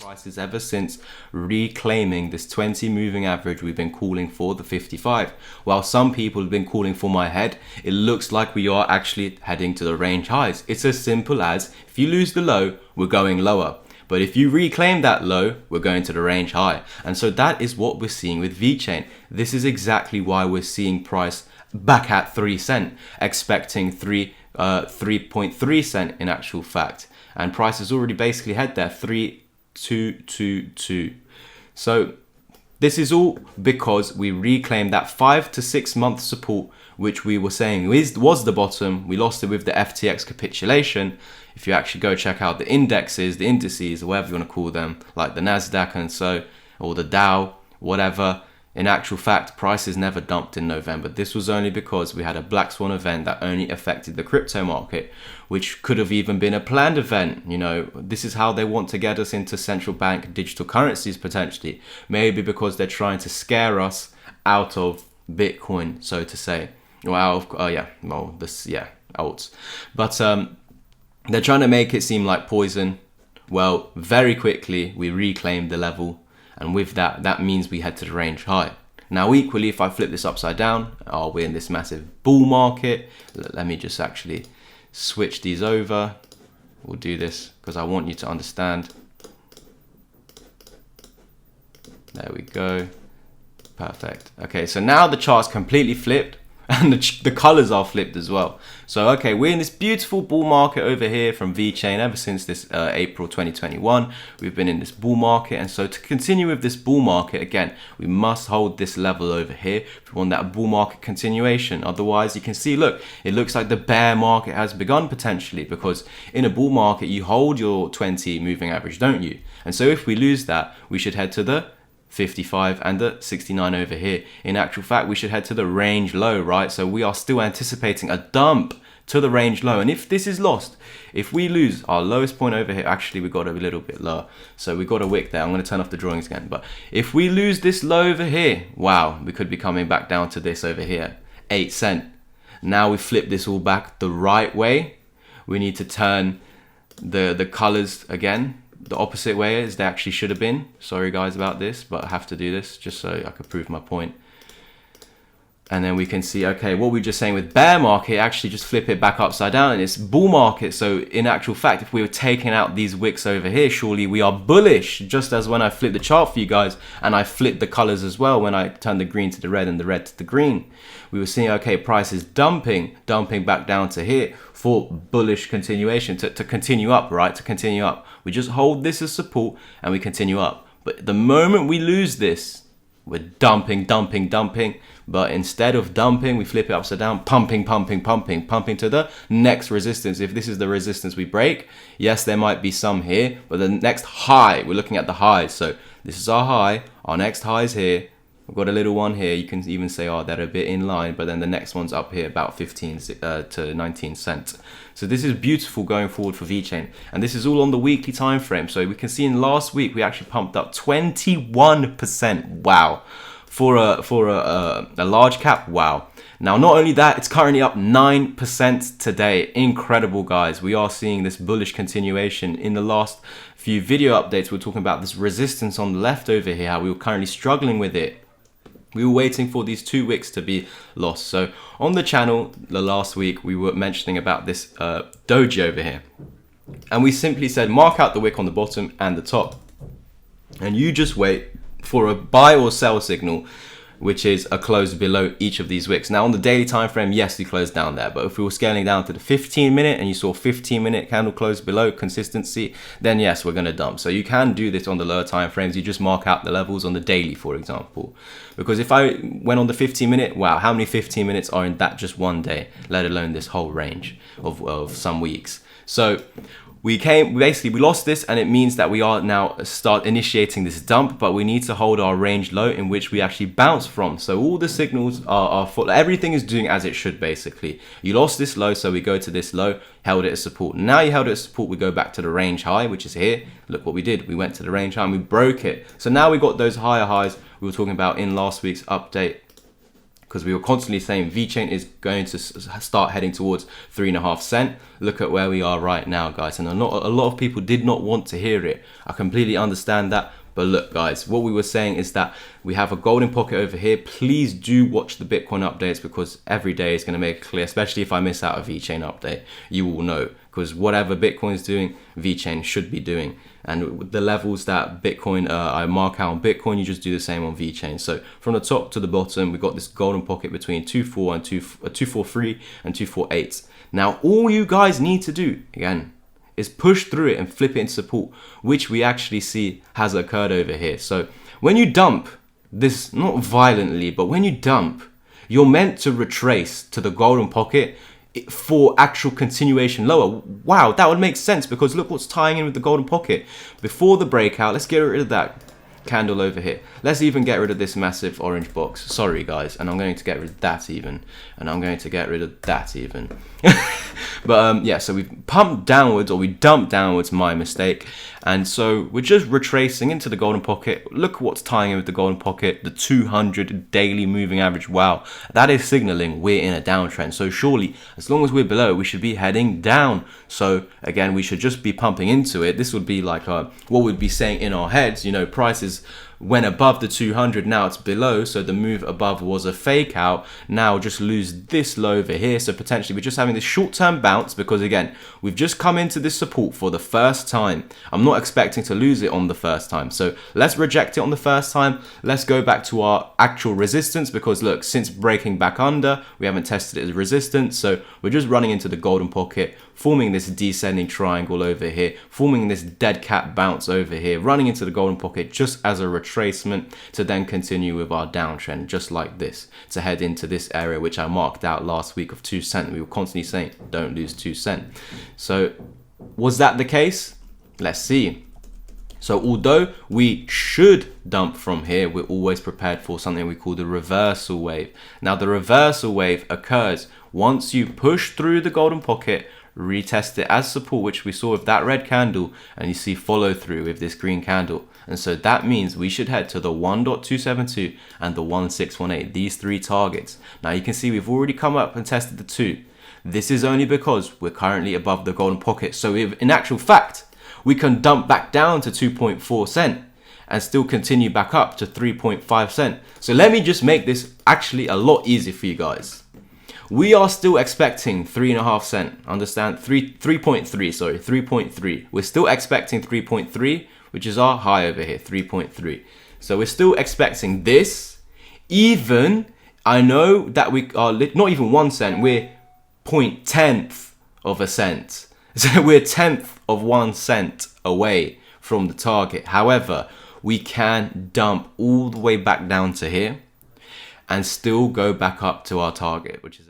prices ever since reclaiming this 20 moving average we've been calling for, the 55. While some people have been calling for my head, it looks like we are actually heading to the range highs. It's as simple as, if you lose the low, we're going lower. But if you reclaim that low, we're going to the range high. And so that is what we're seeing with Vechain. This is exactly why we're seeing price back at 3 cent, expecting 3.3 cent in actual fact. And price has already basically had there, 3.222. So this is all because we reclaimed that 5 to 6 month support, which we were saying was the bottom. We lost it with the FTX capitulation. If you actually go check out the indexes, the indices, or whatever you want to call them, like the Nasdaq and so, or the Dow, whatever, in actual fact, prices never dumped in November. This was only because we had a black swan event that only affected the crypto market, which could have even been a planned event. You know, this is how they want to get us into central bank digital currencies potentially. Maybe because they're trying to scare us out of Bitcoin, so to say. Or out of, alts. But they're trying to make it seem like poison. Well, very quickly, we reclaimed the level. And with that, that means we head to the range high. Now, equally, if I flip this upside down, we're in this massive bull market. Let me just actually switch these over. We'll do this because I want you to understand. There we go. Perfect. Okay, so now the chart's completely flipped. And the colors are flipped as well. So, okay, we're in this beautiful bull market over here from Vechain ever since this April 2021. We've been in this bull market. And so to continue with this bull market, again, we must hold this level over here if we want that bull market continuation. Otherwise, you can see, look, it looks like the bear market has begun potentially, because in a bull market, you hold your 20 moving average, don't you? And so if we lose that, we should head to the 55 and the 69 over here. In actual fact, we should head to the range low, right? So we are still anticipating a dump to the range low. And if this is lost, if we lose our lowest point over here, actually we got a little bit lower. So we got a wick there. I'm going to turn off the drawings again. But if we lose this low over here, wow, we could be coming back down to this over here, 8 cent. Now we flip this all back the right way. We need to turn the colors again the opposite way as they actually should have been. Sorry guys about this, but I have to do this just so I could prove my point. And then we can see, okay, what we were just saying with bear market, actually just flip it back upside down and it's bull market. So in actual fact, if we were taking out these wicks over here, surely we are bullish, just as when I flipped the chart for you guys and I flipped the colors as well when I turned the green to the red and the red to the green. We were seeing, okay, price is dumping back down to here for bullish continuation, to continue up, right? To continue up. We just hold this as support and we continue up. But the moment we lose this, we're dumping. But instead of dumping, we flip it upside down, pumping to the next resistance. If this is the resistance we break, yes, there might be some here, but the next high, we're looking at the highs. So this is our high, our next high is here. We've got a little one here. You can even say, oh, they're a bit in line, but then the next one's up here about 15 to 19 cents. So this is beautiful going forward for Vechain. And this is all on the weekly time frame. So we can see in last week, we actually pumped up 21%. Wow. For a large cap, wow. Now, not only that, it's currently up 9% today. Incredible, guys. We are seeing this bullish continuation. In the last few video updates, we're talking about this resistance on the left over here, how we were currently struggling with it. We were waiting for these 2 wicks to be lost. So on the channel, the last week, we were mentioning about this doji over here. And we simply said, mark out the wick on the bottom and the top. And you just wait for a buy or sell signal, which is a close below each of these wicks. Now on the daily time frame, yes, we closed down there, but if we were scaling down to the 15-minute and you saw 15-minute candle close below consistency, then yes, we're going to dump. So you can do this on the lower time frames. You just mark out the levels on the daily, for example. Because if I went on the 15-minute, wow, how many 15 minutes are in that just one day, let alone this whole range of some weeks. So we lost this, and it means that we are now start initiating this dump, but we need to hold our range low in which we actually bounce from. So all the signals are full. Everything is doing as it should, basically. You lost this low, so we go to this low, held it as support. Now you held it as support, we go back to the range high, which is here. Look what we did. We went to the range high and we broke it. So now we got those higher highs we were talking about in last week's update. because we were constantly saying Vechain is going to start heading towards 3.5 cents. Look at where we are right now, guys. And a lot of people did not want to hear it. I completely understand that. But look, guys, what we were saying is that we have a golden pocket over here. Please do watch the Bitcoin updates, because every day is going to make it clear, especially if I miss out a Vechain update. You will know, because whatever Bitcoin is doing, Vechain should be doing. And the levels that Bitcoin, I mark out on Bitcoin, you just do the same on Vechain. So from the top to the bottom, we've got this golden pocket between 2.4 and 2.43 and 2.48. Now, all you guys need to do, again, is push through it and flip it into support, which we actually see has occurred over here. So when you dump this, not violently, but when you dump, you're meant to retrace to the golden pocket for actual continuation lower. Wow, that would make sense, because look what's tying in with the golden pocket. Before the breakout, let's get rid of that candle over here. Let's even get rid of this massive orange box. Sorry, guys. And I'm going to get rid of that even. And I'm going to get rid of that even. But yeah, so we've pumped downwards, or we dumped downwards, my mistake. And so we're just retracing into the golden pocket. Look what's tying in with the golden pocket, the 200 daily moving average. Wow, that is signaling we're in a downtrend. So surely, as long as we're below, we should be heading down. So again, we should just be pumping into it. This would be like what we'd be saying in our heads, you know, prices went above the 200, now it's below, so the move above was a fake out. Now just lose this low over here, so potentially we're just having this short-term bounce, because again, we've just come into this support for the first time. I'm not expecting to lose it on the first time, so let's reject it on the first time. Let's go back to our actual resistance, because look, since breaking back under, we haven't tested it as resistance, so we're just running into the golden pocket, forming this descending triangle over here, forming this dead cat bounce over here, running into the golden pocket just as a retracement to then continue with our downtrend, just like this, to head into this area which I marked out last week of 2 cents. We were constantly saying, don't lose 2 cents. So was that the case? Let's see. So although we should dump from here, we're always prepared for something we call the reversal wave. Now the reversal wave occurs once you push through the golden pocket, retest it as support, which we saw with that red candle, and you see follow through with this green candle. And so that means we should head to the 1.272 and the 1.618, these three targets. Now you can see we've already come up and tested the 2. This is only because we're currently above the golden pocket. So if, in actual fact, we can dump back down to 2.4 cents and still continue back up to 3.5 cents. So let me just make this actually a lot easier for you guys. We are still expecting 3.5 cents. Understand? 3.3, sorry, 3.3. We're still expecting 3.3, which is our high over here, 3.3. So we're still expecting this. Even, I know that we are not even 1 cent, we're 0.10th of a cent. So we're 10th of 1 cent away from the target. However, we can dump all the way back down to here and still go back up to our target, which is